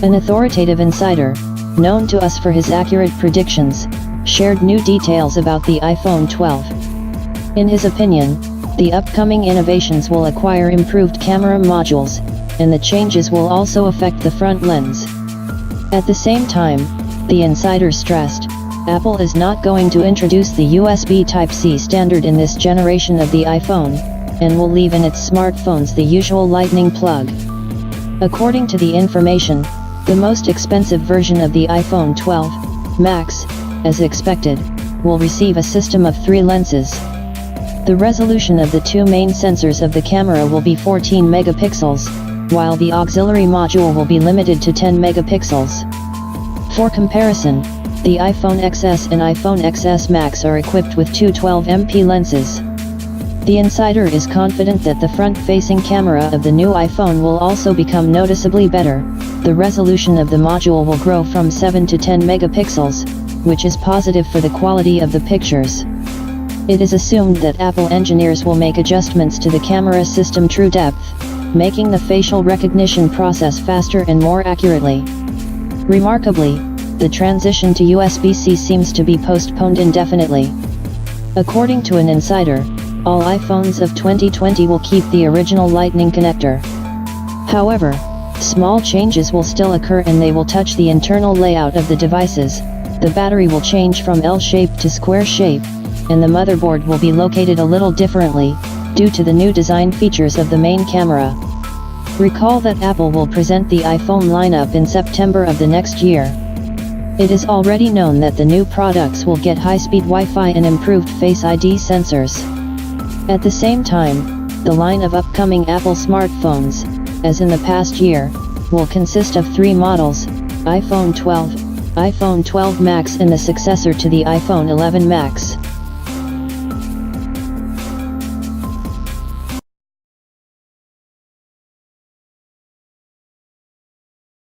An authoritative insider, known to us for his accurate predictions, shared new details about the iPhone 12. In his opinion, the upcoming innovations will acquire improved camera modules, and the changes will also affect the front lens. At the same time, the insider stressed, Apple is not going to introduce the USB Type-C standard in this generation of the iPhone, and will leave in its smartphones the usual Lightning plug. According to the information, the most expensive version of the iPhone 12 Max, as expected, will receive a system of 3 lenses. The resolution of the 2 main sensors of the camera will be 14 megapixels, while the auxiliary module will be limited to 10 megapixels. For comparison, the iPhone XS and iPhone XS Max are equipped with 2 12MP lenses. The insider is confident that the front-facing camera of the new iPhone will also become noticeably better. The resolution of the module will grow from 7 to 10 megapixels, which is positive for the quality of the pictures. It is assumed that Apple engineers will make adjustments to the camera system true depth, making the facial recognition process faster and more accurately. Remarkably, the transition to USB-C seems to be postponed indefinitely. According to an insider, all iPhones of 2020 will keep the original Lightning connector. However, small changes will still occur and they will touch the internal layout of the devices. The battery will change from L-shape to square shape, and the motherboard will be located a little differently, due to the new design features of the main camera. Recall that Apple will present the iPhone lineup in September of the next year. It is already known that the new products will get high-speed Wi-Fi and improved Face ID sensors. At the same time, the line of upcoming Apple smartphones, as in the past year, will consist of 3 models: iPhone 12, iPhone 12 Max and the successor to the iPhone 11 Max.